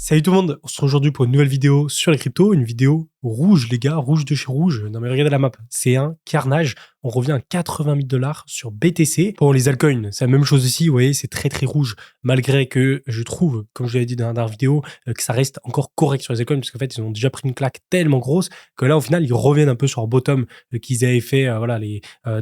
Salut tout le monde, on se retrouve aujourd'hui pour une nouvelle vidéo sur les cryptos, une vidéo rouge les gars, rouge de chez rouge. Non mais regardez la map, c'est un carnage. On revient à 80 000 $ sur BTC. Pour les altcoins, c'est la même chose ici, vous voyez, c'est très très rouge. Malgré que je trouve, comme je l'avais dit dans la dernière vidéo, que ça reste encore correct sur les altcoins, parce qu'en fait ils ont déjà pris une claque tellement grosse que là au final ils reviennent un peu sur leur bottom qu'ils avaient fait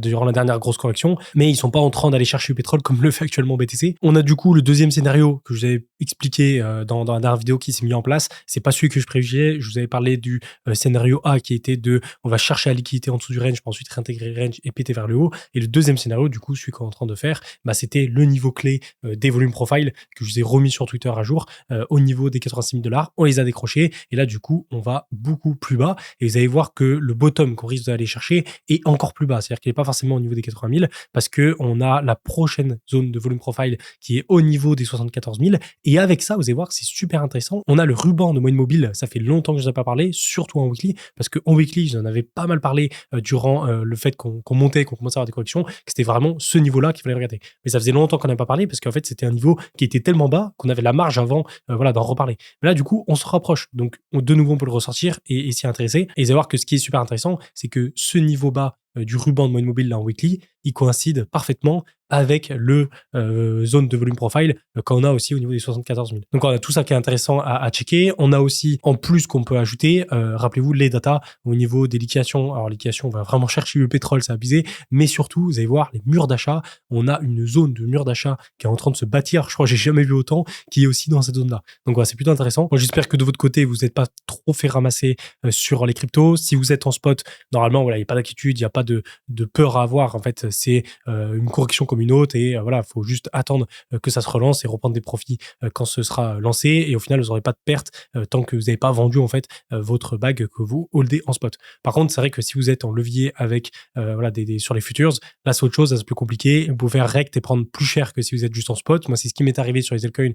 durant la dernière grosse correction, mais ils sont pas en train d'aller chercher le pétrole comme le fait actuellement BTC. On a du coup le deuxième scénario que je vous avais expliqué dans la dernière vidéo qui s'est mis en place. C'est pas celui que je prévoyais. Je vous avais parlé du scénario A qui était on va chercher la liquidité en dessous du range pour ensuite réintégrer le range et péter vers le haut. Et le deuxième scénario, du coup, celui qu'on est en train de faire, c'était le niveau clé des volumes profile que je vous ai remis sur Twitter à jour au niveau des 86 000 $. On les a décrochés et là, du coup, on va beaucoup plus bas et vous allez voir que le bottom qu'on risque d'aller chercher est encore plus bas. C'est-à-dire qu'il n'est pas forcément au niveau des 80 000 parce que on a la prochaine zone de volume profile qui est au niveau des 74 000 et avec ça, vous allez voir que c'est super intéressant. On a le ruban de moyenne mobile. Ça fait longtemps que je n'en ai pas parlé, surtout en weekly, parce qu'en weekly, j'en avais pas mal parlé durant le fait qu'on montait, qu'on commençait à avoir des corrections, que c'était vraiment ce niveau-là qu'il fallait regarder. Mais ça faisait longtemps qu'on n'avait pas parlé, parce qu'en fait, c'était un niveau qui était tellement bas qu'on avait la marge avant d'en reparler. Mais là, du coup, on se rapproche. Donc, de nouveau, on peut le ressortir et s'y intéresser. Et vous allez voir que ce qui est super intéressant, c'est que ce niveau bas du ruban de moyenne mobile là en weekly, il coïncide parfaitement avec le zone de volume profile qu'on a aussi au niveau des 74 000. Donc on a tout ça qui est intéressant à checker. On a aussi, en plus qu'on peut ajouter, rappelez-vous, les datas au niveau des liquidations. Alors liquidation, on va vraiment chercher le pétrole, c'est abusé, mais surtout, vous allez voir les murs d'achat. On a une zone de murs d'achat qui est en train de se bâtir. Je crois que j'ai jamais vu autant, qui est aussi dans cette zone-là. Donc voilà, c'est plutôt intéressant. Moi, j'espère que de votre côté, vous n'êtes pas trop fait ramasser sur les cryptos. Si vous êtes en spot, normalement, voilà, il n'y a pas d'inquiétude, il n'y a pas de peur à avoir. En fait, c'est une correction comme une autre et voilà, faut juste attendre que ça se relance et reprendre des profits quand ce sera lancé et au final vous n'aurez pas de perte tant que vous n'avez pas vendu en fait votre bag que vous holdez en spot. Par contre, c'est vrai que si vous êtes en levier avec sur les futures, là c'est autre chose, c'est plus compliqué. Vous pouvez faire rect et prendre plus cher que si vous êtes juste en spot. Moi, c'est ce qui m'est arrivé sur les altcoins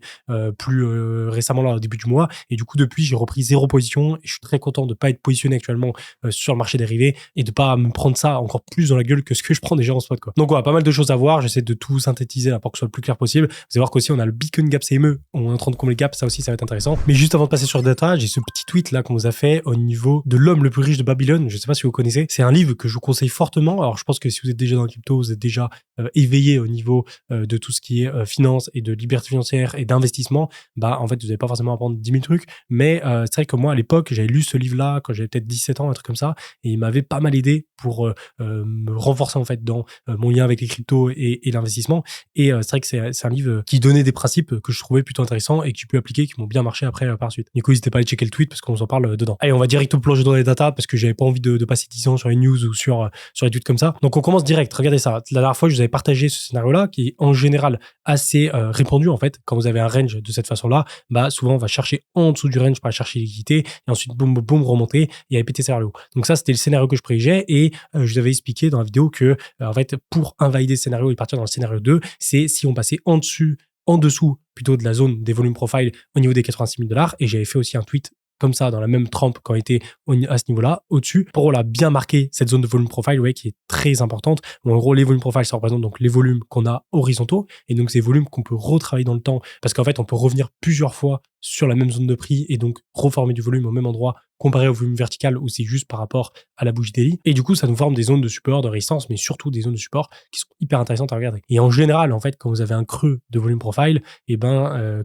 plus récemment là au début du mois et du coup depuis j'ai repris 0 position et je suis très content de pas être positionné actuellement sur le marché dérivé et de pas me prendre ça encore plus dans la gueule que ce que je prends déjà en spot quoi. Donc voilà, pas mal de choses à voir. J'essaie de tout synthétiser là pour que ce soit le plus clair possible. Vous allez voir qu'aussi on a le beacon gap CME, on est en train de combler le gap, ça aussi ça va être intéressant. Mais juste avant de passer sur data, j'ai ce petit tweet là qu'on nous a fait au niveau de l'homme le plus riche de Babylone. Je sais pas si vous connaissez. C'est un livre que je vous conseille fortement. Alors je pense que si vous êtes déjà dans le crypto, vous êtes déjà éveillé au niveau de tout ce qui est finance et de liberté financière et d'investissement. Bah en fait vous n'allez pas forcément apprendre 10 000 trucs, mais c'est vrai que moi à l'époque j'avais lu ce livre là quand j'avais peut-être 17 ans, un truc comme ça, et il m'avait pas mal aidé pour me renforcer en fait dans mon lien avec les cryptos et l'investissement. Et c'est vrai que c'est un livre qui donnait des principes que je trouvais plutôt intéressants et que tu peux appliquer, qui m'ont bien marché après par la suite. Du coup, n'hésitez pas à aller checker le tweet parce qu'on en parle dedans. Allez, on va direct plonger dans les datas parce que j'avais pas envie de passer 10 ans sur les news ou sur les tweets comme ça. Donc on commence direct. Regardez ça. La dernière fois, je vous avais partagé ce scénario-là qui est en général assez répandu en fait. Quand vous avez un range de cette façon-là, bah souvent on va chercher en dessous du range pour aller chercher liquidité et ensuite boum boum boum remonter et aller péter ça vers le haut. Donc ça, c'était le scénario que je privilégiais et je vous avais expliqué dans la vidéo que en fait pour invalider le scénario et partir dans le scénario 2, c'est si on passait en dessous plutôt de la zone des volumes profile au niveau des 86 000 $. Et j'avais fait aussi un tweet comme ça dans la même trempe quand on était à ce niveau-là, au-dessus, pour bien marquer cette zone de volume profile, qui est très importante. En gros, les volumes profile, ça représente donc les volumes qu'on a horizontaux, et donc ces volumes qu'on peut retravailler dans le temps, parce qu'en fait, on peut revenir plusieurs fois sur la même zone de prix et donc reformer du volume au même endroit comparé au volume vertical où c'est juste par rapport à la bougie daily. Et du coup, ça nous forme des zones de support, de résistance, mais surtout des zones de support qui sont hyper intéressantes à regarder. Et en général, en fait, quand vous avez un creux de volume profile,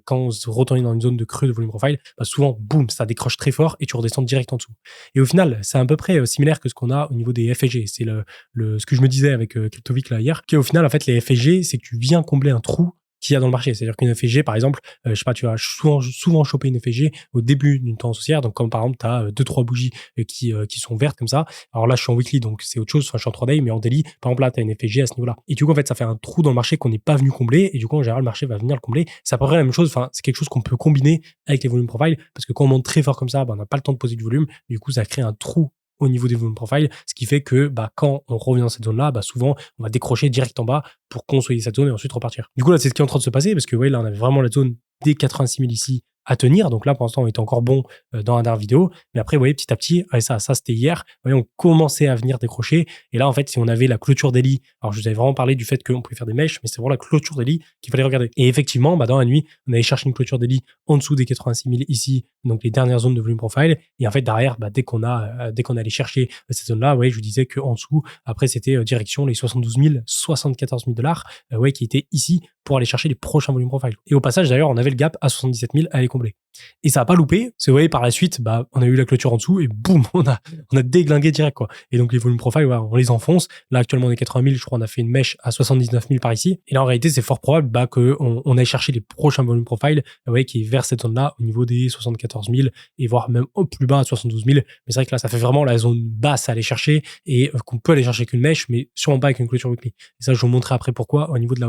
quand vous retournez dans une zone de creux de volume profile, souvent, boum, ça décroche très fort et tu redescends direct en dessous. Et au final, c'est à peu près similaire que ce qu'on a au niveau des FSG. C'est ce que je me disais avec CryptoVic là hier, qui au final, en fait, les FSG, c'est que tu viens combler un trou qu'il y a dans le marché. C'est-à-dire qu'une FSG, par exemple, je sais pas, tu vas souvent choper une FSG au début d'une tendance haussière. Donc, comme par exemple, tu as 2-3 bougies qui sont vertes comme ça. Alors là, je suis en weekly, donc c'est autre chose. Enfin, je suis en 3-day, mais en daily, par exemple, là, tu as une FSG à ce niveau-là. Et du coup, en fait, ça fait un trou dans le marché qu'on n'est pas venu combler. Et du coup, en général, le marché va venir le combler. C'est à peu près la même chose. Enfin, c'est quelque chose qu'on peut combiner avec les volumes profile parce que quand on monte très fort comme ça, on n'a pas le temps de poser du volume. Du coup, ça crée un trou au niveau des volumes profile, ce qui fait que quand on revient dans cette zone-là, souvent, on va décrocher direct en bas pour consolider cette zone et ensuite repartir. Du coup, là, c'est ce qui est en train de se passer parce que là, on avait vraiment la zone des 86 000 ici à tenir. Donc là, pour l'instant, on était encore bon dans la dernière vidéo. Mais après, vous voyez, petit à petit, et ça c'était hier, vous voyez, on commençait à venir décrocher. Et là, en fait, si on avait la clôture daily, alors je vous avais vraiment parlé du fait qu'on pouvait faire des mèches, mais c'est vraiment la clôture daily qu'il fallait regarder. Et effectivement, dans la nuit, on allait chercher une clôture daily en dessous des 86 000 ici, donc les dernières zones de volume profile. Et en fait, derrière, dès qu'on allait chercher cette zone-là, ouais, je vous disais qu'en dessous, après, c'était direction les 72 000, 74 000 dollars, qui étaient ici pour aller chercher les prochains volumes profile. Et au passage, d'ailleurs, on avait le gap à 77 000 à aller combler. Et ça n'a pas loupé. C'est, vous voyez, par la suite, on a eu la clôture en dessous et boum, on a déglingué direct, quoi. Et donc, les volumes profile, ouais, on les enfonce. Là, actuellement, on est 80 000. Je crois qu'on a fait une mèche à 79 000 par ici. Et là, en réalité, c'est fort probable, qu'on aille chercher les prochains volumes profile, qui est vers cette zone-là, au niveau des 74 000 et voire même au plus bas à 72 000. Mais c'est vrai que là, ça fait vraiment la zone basse à aller chercher et qu'on peut aller chercher qu'une mèche, mais sûrement pas avec une clôture weekly. Et ça, je vous montrerai après pourquoi au niveau du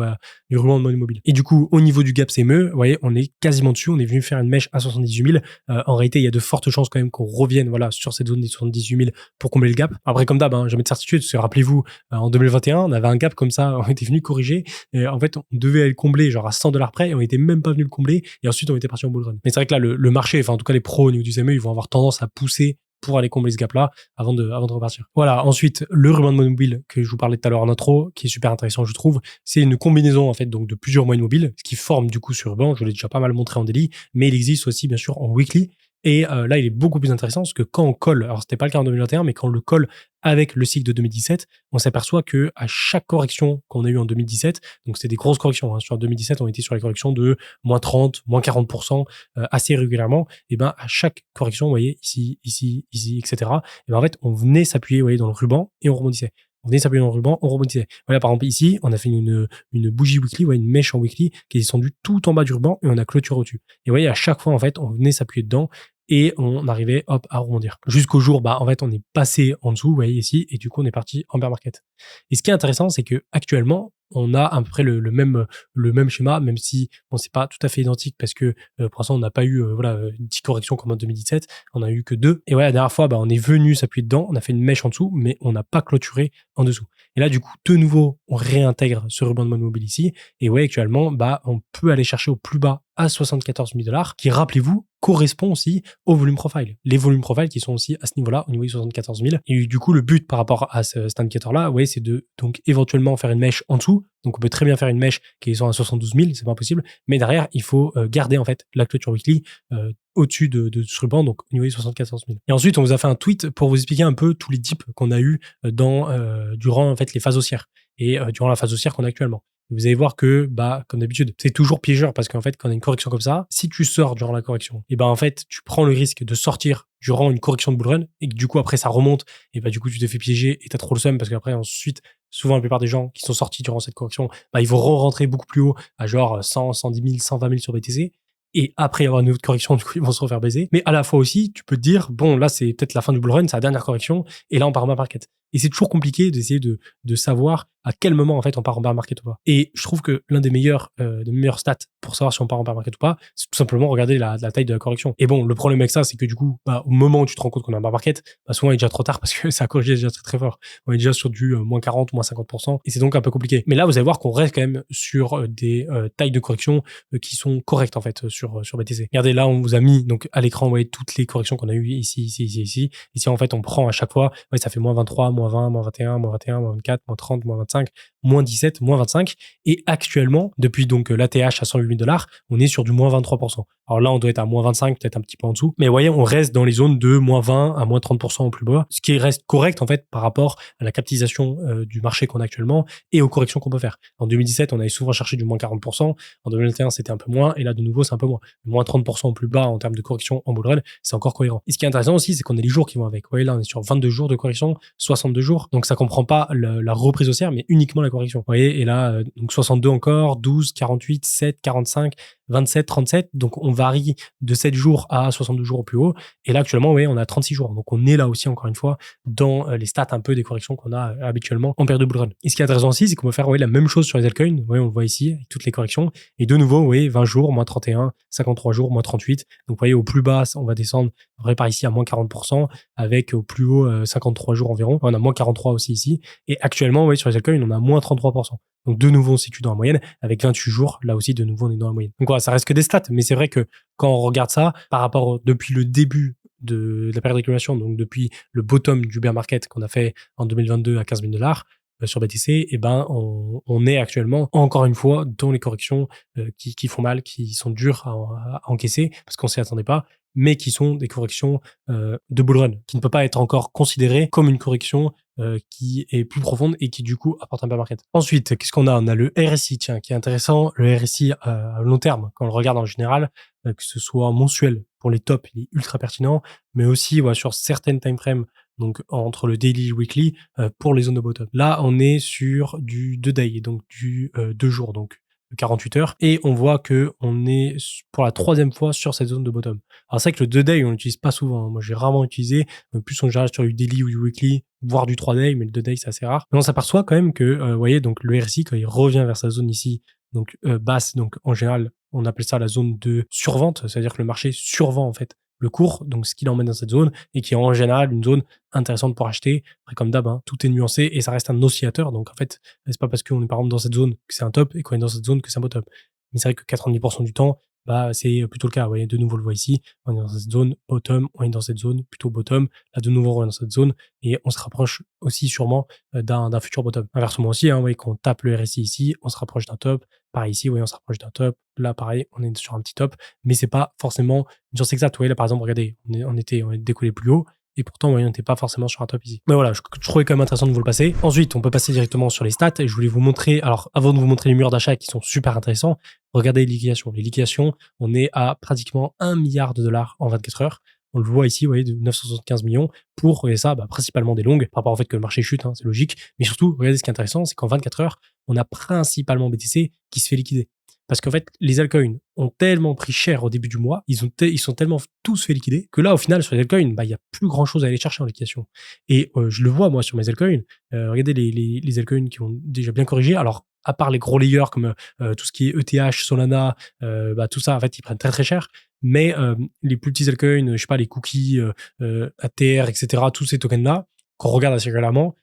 ruban de mode mobile. Et du coup, au niveau du gap CME, vous voyez, on est quasiment dessus. On est venu faire une mèche à 78 000. En réalité, il y a de fortes chances quand même qu'on revienne, sur cette zone des 78 000 pour combler le gap. Après, comme d'hab, jamais de certitude. Parce que rappelez-vous, en 2021, on avait un gap comme ça, on était venu corriger. Et en fait, on devait aller le combler, genre à 100 $ près, et on était même pas venu le combler. Et ensuite, on était parti en bull run. Mais c'est vrai que là, le marché, en tout cas les pros au niveau du CME, ils vont avoir tendance à pousser pour aller combler ce gap-là avant de repartir. Voilà. Ensuite, le ruban de mode mobile que je vous parlais tout à l'heure en intro, qui est super intéressant, je trouve, c'est une combinaison, en fait, donc de plusieurs moyennes mobiles, ce qui forme, du coup, sur ruban. Je vous l'ai déjà pas mal montré en daily, mais il existe aussi, bien sûr, en weekly. Et là, il est beaucoup plus intéressant parce que quand on colle, alors c'était pas le cas en 2021, mais quand on le colle avec le cycle de 2017, on s'aperçoit que à chaque correction qu'on a eu en 2017, donc c'était des grosses corrections, sur 2017, on était sur les corrections de moins 30, moins 40% assez régulièrement. Et à chaque correction, vous voyez, ici, etc. Et en fait, on venait s'appuyer, vous voyez, dans le ruban et on rebondissait. On venait s'appuyer dans le ruban, on rebondissait. Voilà, par exemple, ici, on a fait une bougie weekly, une mèche en weekly qui est descendue tout en bas du ruban et on a clôturé au-dessus. Et vous voyez, à chaque fois, en fait, on venait s'appuyer dedans et on arrivait, hop, à rebondir. Jusqu'au jour, en fait, on est passé en dessous, vous voyez ici, et du coup, on est parti en bear market. Et ce qui est intéressant, c'est que actuellement, on a à peu près le même schéma, même si c'est pas tout à fait identique parce que pour l'instant on n'a pas eu une petite correction comme en 2017, on a eu que 2. Et la dernière fois on est venu s'appuyer dedans, on a fait une mèche en dessous, mais on n'a pas clôturé en dessous. Et là du coup de nouveau on réintègre ce ruban de mode mobile ici et actuellement on peut aller chercher au plus bas à 74 000 $, qui, rappelez-vous, correspond aussi au volume profile. Les volumes profile qui sont aussi à ce niveau-là, au niveau de 74 000. Et du coup, le but par rapport à cet indicateur-là, c'est de donc éventuellement faire une mèche en dessous. Donc, on peut très bien faire une mèche qui est à 72 000, c'est pas possible. Mais derrière, il faut garder en fait la clôture weekly au-dessus de ce ruban, donc au niveau de 74 000. Et ensuite, on vous a fait un tweet pour vous expliquer un peu tous les dips qu'on a eu durant en fait les phases haussières et durant la phase haussière qu'on a actuellement. Vous allez voir que, comme d'habitude, c'est toujours piégeur parce qu'en fait, quand on a une correction comme ça, si tu sors durant la correction, et en fait, tu prends le risque de sortir durant une correction de bull run et que du coup, après, ça remonte et du coup, tu te fais piéger et t'as trop le seum parce qu'après, ensuite, souvent, la plupart des gens qui sont sortis durant cette correction, ils vont rentrer beaucoup plus haut à genre 100, 110 000, 120 000 sur BTC. Et après avoir une autre correction, du coup, ils vont se refaire baiser. Mais à la fois aussi, tu peux te dire, bon, là, c'est peut-être la fin du bull run, c'est la dernière correction, et là, on part en bear market. Et c'est toujours compliqué d'essayer de savoir à quel moment, en fait, on part en bear market ou pas. Et je trouve que l'un des meilleurs stats pour savoir si on part en bear market ou pas, c'est tout simplement regarder la taille de la correction. Et bon, le problème avec ça, c'est que du coup, au moment où tu te rends compte qu'on est en bear market, souvent, il est déjà trop tard parce que ça a corrigé déjà très, très fort. On est déjà sur du moins 40, moins 50%, et c'est donc un peu compliqué. Mais là, vous allez voir qu'on reste quand même sur des tailles de correction qui sont correctes, en fait, sur BTC. Regardez, là, on vous a mis donc à l'écran, vous voyez toutes les corrections qu'on a eues ici. Ici, en fait, on prend à chaque fois, ça fait moins 23, moins 20, moins 21, moins 21, moins 24, moins 30, moins 25, moins 17, moins 25. Et actuellement, depuis donc l'ATH à 108 000 $, on est sur du moins 23%. Alors là, on doit être à moins 25, peut-être un petit peu en dessous. Mais vous voyez, on reste dans les zones de moins 20 à moins 30% au plus bas, ce qui reste correct, en fait, par rapport à la capitalisation du marché qu'on a actuellement et aux corrections qu'on peut faire. En 2017, on avait souvent cherché du moins 40%. En 2021, c'était un peu moins. Et là, de nouveau, c'est un peu moins. Moins 30% au plus bas en termes de correction en bull run, c'est encore cohérent. Et ce qui est intéressant aussi, c'est qu'on a les jours qui vont avec. Vous voyez, là, on est sur 22 jours de correction, 62 jours. Donc, ça comprend pas la reprise haussière, mais uniquement la correction. Vous voyez, et là, donc 62 encore, 12, 48, 7, 45, 27, 37. Donc, on varie de 7 jours à 62 jours au plus haut. Et là, actuellement, oui, on a 36 jours. Donc, on est là aussi, encore une fois, dans les stats un peu des corrections qu'on a habituellement en période de bull run. Et ce qui est intéressant aussi, c'est qu'on va faire la même chose sur les altcoins. Vous voyez, on le voit ici, avec toutes les corrections. Et de nouveau, vous voyez, 20 jours, moins 31, 53 jours, moins 38. Donc, vous voyez, au plus bas, on va descendre, vrai par ici, à moins 40%, avec au plus haut, 53 jours environ. On a moins 43 aussi ici. Et actuellement, vous voyez, sur les altcoins, on a moins 33%. Donc, de nouveau, on se situe dans la moyenne. Avec 28 jours, là aussi, de nouveau, on est dans la moyenne. Donc, voilà, ça reste que des stats. Mais c'est vrai que quand on regarde ça, par rapport depuis le début de la période d'accumulation, donc depuis le bottom du bear market qu'on a fait en 2022 à 15 000 $ sur BTC, et ben on est actuellement encore une fois dans les corrections qui font mal, qui sont dures à encaisser parce qu'on s'y attendait pas, mais qui sont des corrections de bull run, qui ne peut pas être encore considérée comme une correction qui est plus profonde et qui du coup apporte un bear market. Ensuite, qu'est-ce qu'on a? On a le RSI, tiens, qui est intéressant. Le RSI à long terme, quand on le regarde en général, que ce soit mensuel pour les tops, il est ultra pertinent, mais aussi sur certaines time frames, donc entre le daily et le weekly, pour les zones de bottom. Là, on est sur du 2 day, donc du 2 jours, donc 48 heures, et on voit que on est pour la 3e fois sur cette zone de bottom. Alors c'est vrai que le 2 day, on l'utilise pas souvent. Moi, j'ai rarement utilisé, plus en général sur du daily ou du weekly, voire du 3 day, mais le 2 day, c'est assez rare. Mais on s'aperçoit quand même que, vous voyez, donc le RSI, quand il revient vers sa zone ici, donc basse, donc en général, on appelle ça la zone de survente, c'est-à-dire que le marché survend en fait le cours, donc ce qu'il emmène dans cette zone, et qui est en général une zone intéressante pour acheter. Après, comme d'hab, tout est nuancé et ça reste un oscillateur, donc en fait, c'est pas parce qu'on est par exemple dans cette zone que c'est un top et qu'on est dans cette zone que c'est un bottom. Mais c'est vrai que 90% du temps, c'est plutôt le cas. Vous voyez, de nouveau, on le voit ici, on est dans cette zone bottom, on est dans cette zone plutôt bottom, là de nouveau on est dans cette zone et on se rapproche aussi sûrement d'un futur bottom. Inversement aussi, vous voyez, quand on tape le RSI ici, on se rapproche d'un top. Pareil ici, vous voyez, on se rapproche d'un top. Là, pareil, on est sur un petit top, mais c'est pas forcément une science exacte. Vous voyez, là, par exemple, regardez, on était décollé plus haut, et pourtant, on n'était pas forcément sur un top ici. Mais voilà, je trouvais quand même intéressant de vous le passer. Ensuite, on peut passer directement sur les stats, et je voulais vous montrer, alors, avant de vous montrer les murs d'achat qui sont super intéressants, regardez les liquidations. Les liquidations, on est à pratiquement 1 milliard de dollars en 24 heures. On le voit ici, vous voyez, de 975 millions pour, et ça, principalement des longues, par rapport au fait que le marché chute, c'est logique. Mais surtout, regardez ce qui est intéressant, c'est qu'en 24 heures, on a principalement BTC qui se fait liquider. Parce qu'en fait, les altcoins ont tellement pris cher au début du mois, ils sont tellement tous fait liquider, que là, au final, sur les altcoins, il y a plus grand chose à aller chercher en liquidation. Et je le vois, moi, sur mes altcoins. Regardez les altcoins qui ont déjà bien corrigé. Alors, à part les gros layers comme tout ce qui est ETH, Solana, tout ça, en fait, ils prennent très très cher. Mais les plus petits altcoins, je sais pas, les cookies, ATR, etc., tous ces tokens-là, qu'on regarde assez régulièrement,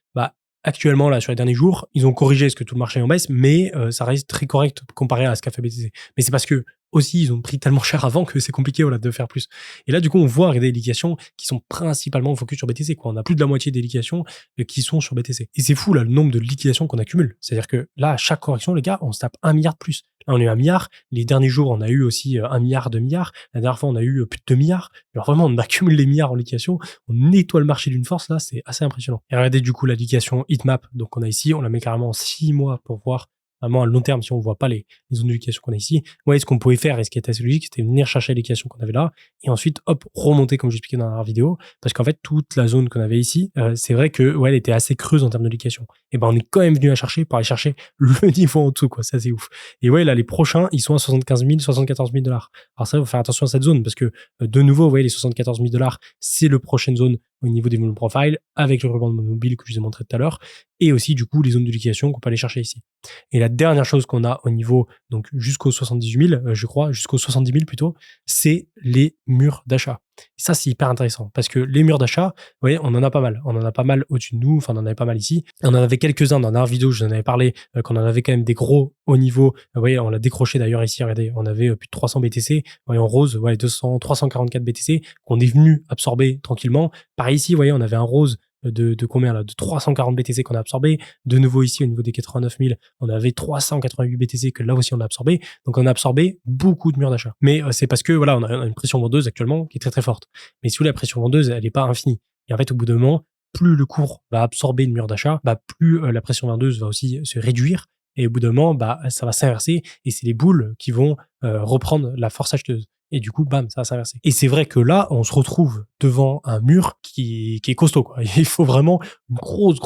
actuellement, là, sur les derniers jours, ils ont corrigé ce que tout le marché est en baisse, mais ça reste très correct comparé à ce qu'a fait BTC. Mais c'est parce que aussi, ils ont pris tellement cher avant que c'est compliqué de faire plus. Et là, du coup, on voit des liquidations qui sont principalement focus sur BTC. On a plus de la moitié des liquidations qui sont sur BTC. Et c'est fou, là, le nombre de liquidations qu'on accumule. C'est-à-dire que là, à chaque correction, les gars, on se tape 1 milliard de plus. Là, on a eu 1 milliard. Les derniers jours, on a eu aussi 1 milliard, 2 milliards. La dernière fois, on a eu plus de 2 milliards. Alors vraiment, on accumule les milliards en liquidation. On nettoie le marché d'une force, là, c'est assez impressionnant. Et regardez, du coup, la liquidation heatmap. Donc, on a ici, on la met carrément en 6 mois pour voir vraiment à long terme, si on voit pas les zones de liquidation qu'on a ici. Ouais, ce qu'on pouvait faire, et ce qui était assez logique, c'était venir chercher les liquidations qu'on avait là, et ensuite, hop, remonter, comme j'expliquais dans la dernière vidéo, parce qu'en fait, toute la zone qu'on avait ici, c'est vrai que, elle était assez creuse en termes de liquidation. Et on est quand même venu la chercher pour aller chercher le niveau en dessous, quoi. C'est assez ouf. Et là, les prochains, ils sont à 75 000, 74 000 $. Alors ça, il faut faire attention à cette zone, parce que, de nouveau, vous voyez, les 74 000 $, c'est le prochaine zone au niveau des volumes profile, avec le ruban de mobile que je vous ai montré tout à l'heure, et aussi, du coup, les zones de liquidation qu'on peut aller chercher ici. Et la dernière chose qu'on a au niveau, donc jusqu'aux 78 000, je crois, jusqu'aux 70 000 plutôt, c'est les murs d'achat. Et ça, c'est hyper intéressant parce que les murs d'achat, vous voyez, on en a pas mal. On en a pas mal au-dessus de nous, enfin, on en avait pas mal ici. On en avait quelques-uns dans la dernière vidéo, je vous en avais parlé, qu'on en avait quand même des gros au niveau. Vous voyez, on l'a décroché d'ailleurs ici, regardez, on avait plus de 300 BTC. Vous voyez, en rose, 344 BTC qu'on est venu absorber tranquillement. Par ici, vous voyez, on avait un rose de combien là, de 340 BTC qu'on a absorbé. De nouveau ici au niveau des 89 000, on avait 388 BTC que là aussi on a absorbé. Donc on a absorbé beaucoup de murs d'achat. Mais c'est parce que on a une pression vendeuse actuellement qui est très très forte. Mais si vous voulez, la pression vendeuse, elle n'est pas infinie. Et en fait, au bout d'un moment, plus le cours va absorber de murs d'achat, plus la pression vendeuse va aussi se réduire. Et au bout d'un moment, ça va s'inverser et c'est les boules qui vont reprendre la force acheteuse. Et du coup, bam, ça va s'inverser. Et c'est vrai que là, on se retrouve devant un mur qui est costaud, quoi. Il faut vraiment une grosse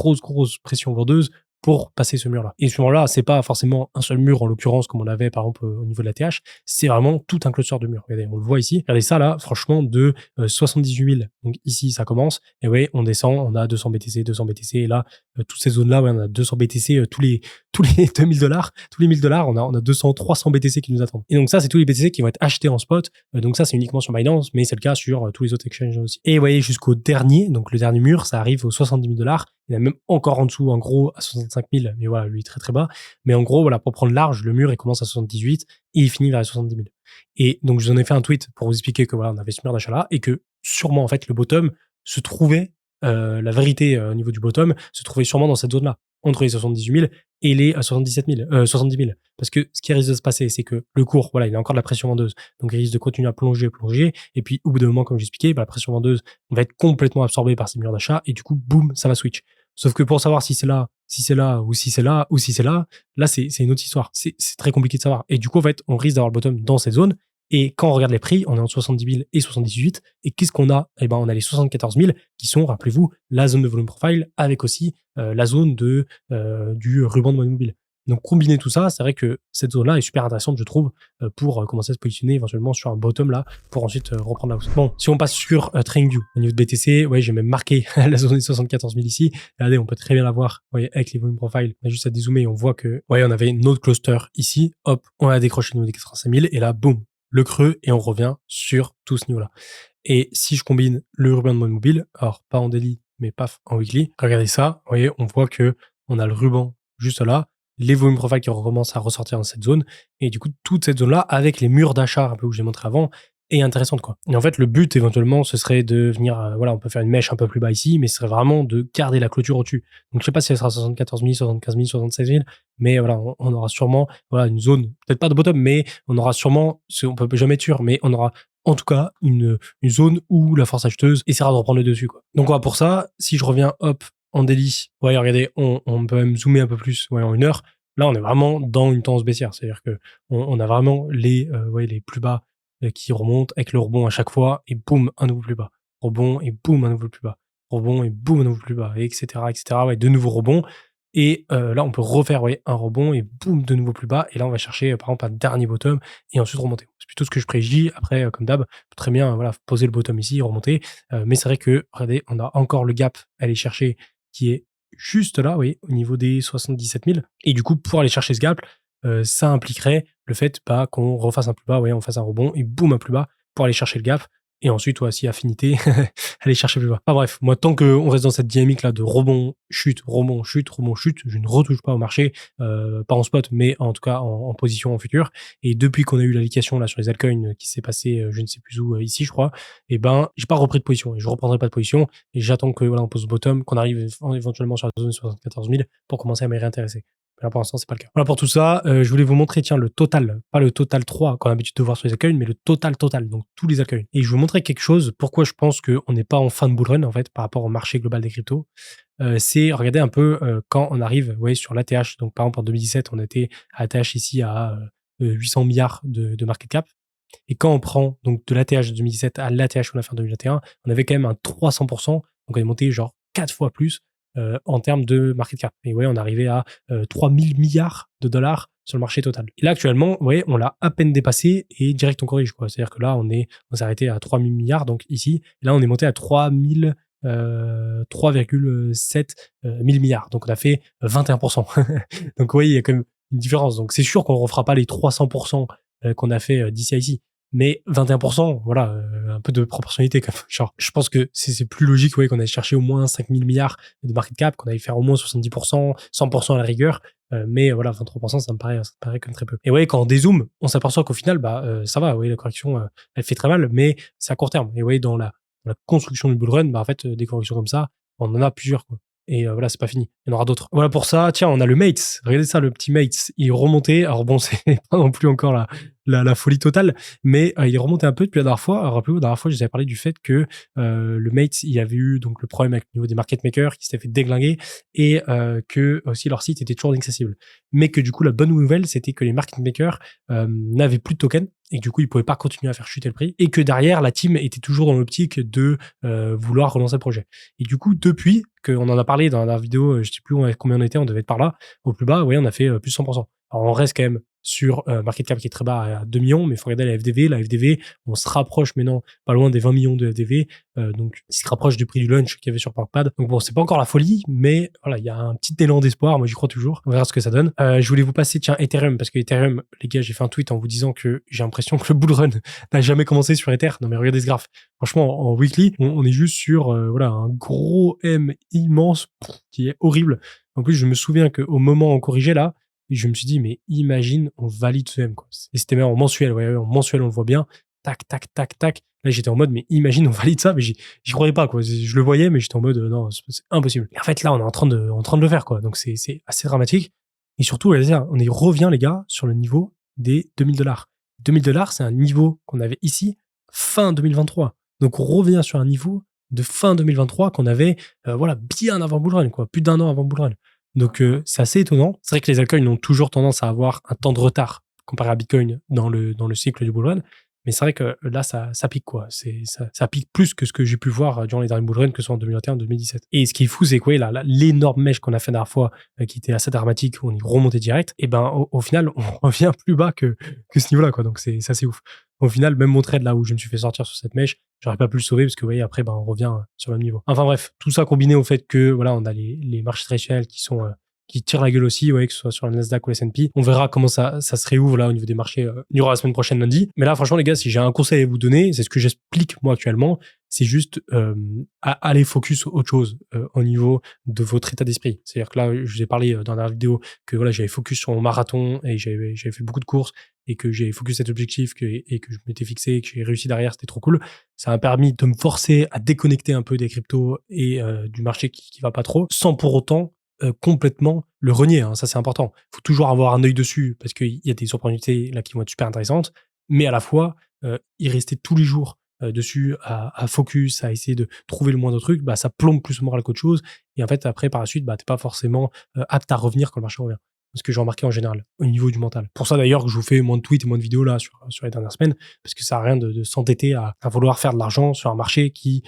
pression vendeuse pour passer ce mur-là. Et ce mur-là, c'est pas forcément un seul mur, en l'occurrence, comme on l'avait, par exemple, au niveau de la TH. C'est vraiment tout un cluster de murs. Regardez, on le voit ici. Regardez ça, là, franchement, de 78 000. Donc ici, ça commence. Et oui, on descend, on a 200 BTC, 200 BTC. Et là, toutes ces zones-là, on a 200 BTC, tous les 2000 $, tous les 1000 $, on a 200, 300 BTC qui nous attendent. Et donc ça, c'est tous les BTC qui vont être achetés en spot. Donc ça, c'est uniquement sur Binance, mais c'est le cas sur tous les autres exchanges aussi. Et vous voyez, jusqu'au dernier, donc le dernier mur, ça arrive aux 70 000 $. Il y en a même encore en dessous, en gros, à 65 65 000, mais voilà, lui très très bas. Mais en gros, voilà, pour prendre large, le mur il commence à 78 et il finit vers les 70 000. Et donc je vous en ai fait un tweet pour vous expliquer que voilà, on avait ce mur d'achat là et que sûrement en fait le bottom se trouvait, la vérité au niveau du bottom se trouvait sûrement dans cette zone là, entre les 78 000 et les 77 000, 70 000. Parce que ce qui risque de se passer, c'est que le cours, voilà, il a encore de la pression vendeuse. Donc, il risque de continuer à plonger. Et puis, au bout d'un moment, comme j'expliquais, la pression vendeuse va être complètement absorbée par ces murs d'achat. Et du coup, boum, ça va switch. Sauf que pour savoir si c'est là, si c'est là, ou si c'est là, ou si c'est là, là, c'est une autre histoire. C'est très compliqué de savoir. Et du coup, en fait, on risque d'avoir le bottom dans cette zone. Et quand on regarde les prix, on est entre 70 000 et 78. Et qu'est-ce qu'on a? Eh ben, on a les 74 000 qui sont, rappelez-vous, la zone de volume profile avec aussi la zone du ruban de mobile. Donc, combiner tout ça, c'est vrai que cette zone-là est super intéressante, je trouve, pour commencer à se positionner éventuellement sur un bottom là, pour ensuite reprendre la hausse. Bon, si on passe sur TradingView, au niveau de BTC, ouais, j'ai même marqué la zone des 74 000 ici. Regardez, on peut très bien la voir, vous voyez, avec les volumes profile. On a juste à dézoomer et on voit que, ouais, on avait une autre cluster ici. Hop, on a décroché le niveau des 85 000 et là, boum, le creux et on revient sur tout ce niveau-là. Et si je combine le ruban de mode mobile, alors pas en daily, mais paf, en weekly, regardez ça, vous voyez, on voit que on a le ruban juste là, les volumes profile qui recommencent à ressortir dans cette zone, et du coup, toute cette zone-là, avec les murs d'achat un peu où j'ai montré avant, est intéressante, quoi. Et en fait, le but, éventuellement, ce serait de venir, voilà, on peut faire une mèche un peu plus bas ici, mais ce serait vraiment de garder la clôture au-dessus. Donc, je sais pas si elle sera 74 000, 75 000, 76 000, mais voilà, on aura sûrement, voilà, une zone, peut-être pas de bottom, mais on aura sûrement, on peut jamais être sûr, mais on aura en tout cas une zone où la force acheteuse essaiera de reprendre le dessus, quoi. Donc, voilà, pour ça, si je reviens, hop, en daily, ouais, regardez, on peut même zoomer un peu plus, ouais, en une heure. Là, on est vraiment dans une tendance baissière. C'est-à-dire que on a vraiment les plus bas qui remontent avec le rebond à chaque fois et boum, un nouveau plus bas. Rebond et boum, un nouveau plus bas. Rebond et boum, un nouveau plus bas, et etc., etc. Ouais, de nouveaux rebonds. Et là, on peut refaire un rebond et boum, de nouveau plus bas. Et là, on va chercher, par exemple, un dernier bottom et ensuite remonter. C'est plutôt ce que je prédis. Après, comme d'hab, très bien, voilà, poser le bottom ici, remonter. Mais c'est vrai que, regardez, on a encore le gap à aller chercher qui est juste là, oui, au niveau des 77 000. Et du coup, pour aller chercher ce gap, ça impliquerait le fait qu'on refasse un plus bas, on fasse un rebond et boum, un plus bas pour aller chercher le gap. Et ensuite, si affinité, aller chercher plus bas. Enfin bref, moi, tant qu'on reste dans cette dynamique-là de rebond, chute, rebond, chute, rebond, chute, je ne retouche pas au marché, pas en spot, mais en tout cas en position en futur. Et depuis qu'on a eu l'allocation là sur les altcoins qui s'est passé, je ne sais plus où, ici, je crois, et ben, j'ai pas repris de position et je reprendrai pas de position. Et j'attends que voilà, on pose bottom, qu'on arrive éventuellement sur la zone 74 000 pour commencer à m'y réintéresser. Là, pour l'instant, c'est pas le cas. Voilà pour tout ça. Je voulais vous montrer, tiens, le total, pas le total 3 qu'on a l'habitude de voir sur les altcoins, mais le total, donc tous les altcoins. Et je vais vous montrer quelque chose, pourquoi je pense qu'on n'est pas en fin de bull run, en fait, par rapport au marché global des cryptos. C'est, regardez un peu, quand on arrive, vous voyez, sur l'ATH. Donc, par exemple, en 2017, on était à ATH ici à 800 milliards de market cap. Et quand on prend donc de l'ATH de 2017 à l'ATH qu'on a fait en 2021, on avait quand même un 300%. Donc, on est monté genre 4 fois plus en termes de market cap. Et ouais, on est arrivé à 3000 milliards de dollars sur le marché total. Et là, actuellement, ouais, on l'a à peine dépassé et direct on corrige, quoi. C'est-à-dire que là, on s'est arrêté à 3000 milliards, donc ici. Et là, on est monté à 3,7 milliards. Donc, on a fait 21%. Donc, oui, il y a quand même une différence. Donc, c'est sûr qu'on ne refera pas les 300% qu'on a fait d'ici à ici. Mais 21%, voilà, un peu de proportionnalité quand même. Genre, je pense que c'est plus logique, qu'on aille chercher au moins 5000 milliards de market cap, qu'on aille faire au moins 70%, 100% à la rigueur. Mais voilà, 23%, ça me paraît comme très peu. Et quand on dézoome, on s'aperçoit qu'au final, ça va, la correction, elle fait très mal, mais c'est à court terme. Et dans la construction du bull run, en fait, des corrections comme ça, on en a plusieurs, quoi. Et voilà, c'est pas fini. Il y en aura d'autres. Voilà pour ça. Tiens, on a le Mates. Regardez ça, le petit Mates. Il est remonté. Alors bon, c'est pas non plus encore la folie totale, mais il est remonté un peu depuis la dernière fois. Alors, rappelez-vous, la dernière fois, je vous avais parlé du fait que le Mates, il y avait eu donc le problème avec le niveau des market makers qui s'était fait déglinguer et que aussi leur site était toujours inaccessible. Mais que du coup, la bonne nouvelle, c'était que les market makers n'avaient plus de tokens et que du coup, ils pouvaient pas continuer à faire chuter le prix et que derrière, la team était toujours dans l'optique de vouloir relancer le projet. Et du coup, depuis qu'on en a parlé dans la vidéo, je sais plus combien on était, on devait être par là, au plus bas, on a fait plus 100%. Alors, on reste quand même sur market cap qui est très bas à 2 millions, mais il faut regarder la FDV. La FDV, on se rapproche maintenant pas loin des 20 millions de FDV, donc il se rapproche du prix du lunch qu'il y avait sur ParkPad. Donc bon, c'est pas encore la folie, mais voilà, il y a un petit élan d'espoir, moi j'y crois toujours. On verra ce que ça donne. Je voulais vous passer, tiens, Ethereum, parce que Ethereum, les gars, j'ai fait un tweet en vous disant que j'ai l'impression que le bull run n'a jamais commencé sur Ether. Non mais regardez ce graphe. Franchement, en weekly, on est juste sur un gros M immense qui est horrible. En plus, je me souviens qu'au moment où on corrigeait là, je me suis dit, mais imagine, on valide ce M, quoi. Et c'était même en mensuel, ouais, en mensuel, on le voit bien. Tac, tac, tac, tac. Là, j'étais en mode, mais imagine, on valide ça, mais j'y croyais pas, quoi. Je le voyais, mais j'étais en mode, non, c'est impossible. Et en fait, là, on est en train de le faire, quoi. Donc, c'est assez dramatique. Et surtout, on y revient, les gars, sur le niveau des $2000. $2000, c'est un niveau qu'on avait ici fin 2023. Donc, on revient sur un niveau de fin 2023 qu'on avait, voilà, bien avant Bull Run, quoi. Plus d'1 an avant Bull Run. Donc, c'est assez étonnant. C'est vrai que les altcoins ont toujours tendance à avoir un temps de retard comparé à Bitcoin dans le cycle du Bull Run. Mais c'est vrai que là, ça pique, quoi. Ça pique plus que ce que j'ai pu voir durant les derniers bull runs, que ce soit en 2021, 2017. Et ce qui est fou, c'est quoi, là, l'énorme mèche qu'on a fait la dernière fois, qui était assez dramatique, où on est remonté direct, et ben, au final, on revient plus bas que ce niveau-là, quoi. Donc, c'est assez ouf. Au final, même mon trade là où je me suis fait sortir sur cette mèche, j'aurais pas pu le sauver parce que, vous voyez, après, ben, on revient sur le même niveau. Enfin, bref, tout ça combiné au fait que, voilà, on a les marchés traditionnels qui tirent la gueule aussi, ouais, que ce soit sur le Nasdaq ou le S&P. On verra comment ça se réouvre là au niveau des marchés. Il y aura la semaine prochaine lundi. Mais là, franchement, les gars, si j'ai un conseil à vous donner, c'est ce que j'explique moi actuellement, c'est juste aller focus sur autre chose au niveau de votre état d'esprit. C'est-à-dire que là, je vous ai parlé dans la vidéo que voilà, j'avais focus sur mon marathon et j'avais fait beaucoup de courses et que j'ai focus cet objectif et que je m'étais fixé et que j'ai réussi derrière, c'était trop cool. Ça m'a permis de me forcer à déconnecter un peu des cryptos et du marché qui va pas trop, sans pour autant complètement le renier, hein, ça c'est important. Il faut toujours avoir un œil dessus parce qu'il y a des opportunités là qui vont être super intéressantes, mais à la fois y rester tous les jours dessus à focus, à essayer de trouver le moindre truc, bah ça plombe plus le moral qu'autre chose. Et en fait après par la suite, bah t'es pas forcément apte à revenir quand le marché revient. Ce que j'ai remarqué en général au niveau du mental. Pour ça d'ailleurs que je vous fais moins de tweets et moins de vidéos là sur les dernières semaines, parce que ça sert à rien de s'entêter à vouloir faire de l'argent sur un marché qui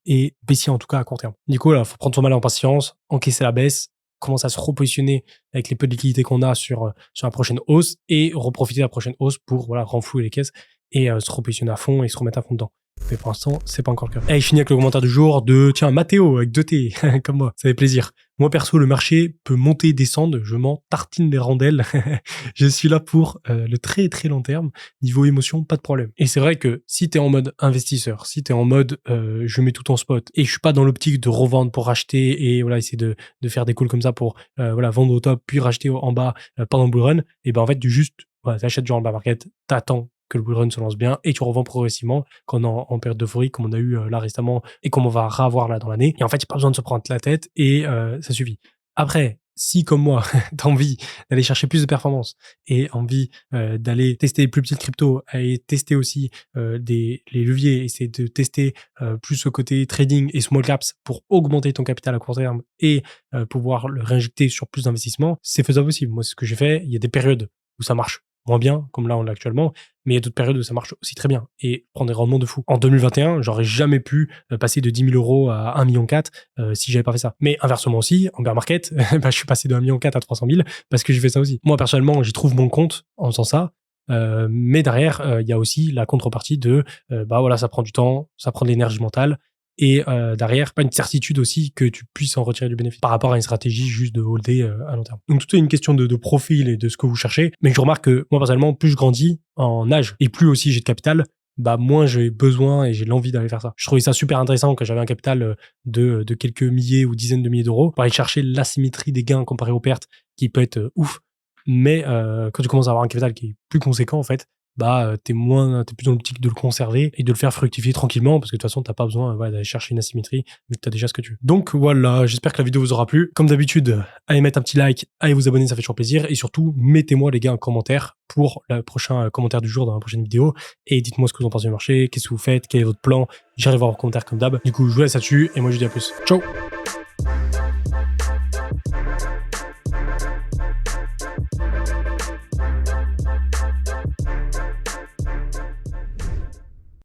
est baissier en tout cas à court terme. Du coup là, faut prendre son mal en patience, encaisser la baisse, commencer à se repositionner avec les peu de liquidités qu'on a sur la prochaine hausse et reprofiter de la prochaine hausse pour voilà renflouer les caisses et se repositionner à fond et se remettre à fond dedans. Mais pour l'instant, c'est pas encore le cas. Et je finis avec le commentaire du jour de, tiens, Mathéo, avec 2T, comme moi. Ça fait plaisir. Moi, perso, le marché peut monter, descendre. Je m'en tartine les rondelles. Je suis là pour le très, très long terme. Niveau émotion, pas de problème. Et c'est vrai que si t'es en mode investisseur, si t'es en mode, je mets tout en spot et je suis pas dans l'optique de revendre pour racheter et voilà, essayer de faire des calls comme ça pour, voilà, vendre au top puis racheter en bas pendant le bull run, et ben, en fait, tu juste, voilà, t'achètes durant le bear market, t'attends que le bull run se lance bien et tu revends progressivement quand on est en période d'euphorie comme on a eu là récemment et comme on va revoir là dans l'année. Et en fait, il n'y a pas besoin de se prendre la tête et ça suffit. Après, si comme moi, tu as envie d'aller chercher plus de performance et envie d'aller tester les plus petites cryptos et tester aussi les leviers, essayer de tester plus ce côté trading et small caps pour augmenter ton capital à court terme et pouvoir le réinjecter sur plus d'investissements, c'est faisable aussi. Moi, c'est ce que j'ai fait. Il y a des périodes où ça marche moins bien, comme là on l'a actuellement, mais il y a d'autres périodes où ça marche aussi très bien et prendre des rendements de fou. En 2021, j'aurais jamais pu passer de 10 000 euros à 1,4 million si j'avais pas fait ça. Mais inversement aussi, en bear market, bah, je suis passé de 1,4 million à 300 000 parce que j'ai fait ça aussi. Moi, personnellement, j'y trouve mon compte en faisant ça. Mais derrière, il y a aussi la contrepartie de, bah voilà, ça prend du temps, ça prend de l'énergie mentale. Et derrière, pas une certitude aussi que tu puisses en retirer du bénéfice par rapport à une stratégie juste de holder à long terme. Donc tout est une question de profil et de ce que vous cherchez. Mais je remarque que moi personnellement, plus je grandis en âge et plus aussi j'ai de capital, bah moins j'ai besoin et j'ai l'envie d'aller faire ça. Je trouvais ça super intéressant quand j'avais un capital de quelques milliers ou dizaines de milliers d'euros pour aller chercher l'asymétrie des gains comparé aux pertes qui peut être ouf. Mais quand tu commences à avoir un capital qui est plus conséquent en fait, bah t'es plus dans l'optique de le conserver et de le faire fructifier tranquillement parce que de toute façon t'as pas besoin d'aller chercher une asymétrie vu que t'as déjà ce que tu veux. Donc voilà, j'espère que la vidéo vous aura plu. Comme d'habitude, allez mettre un petit like, allez vous abonner, ça fait toujours plaisir et surtout mettez-moi les gars un commentaire pour le prochain commentaire du jour dans la prochaine vidéo et dites-moi ce que vous en pensez du marché, qu'est-ce que vous faites, quel est votre plan. J'irai voir vos commentaires comme d'hab. Du coup je vous laisse là-dessus et moi je vous dis à plus. Ciao.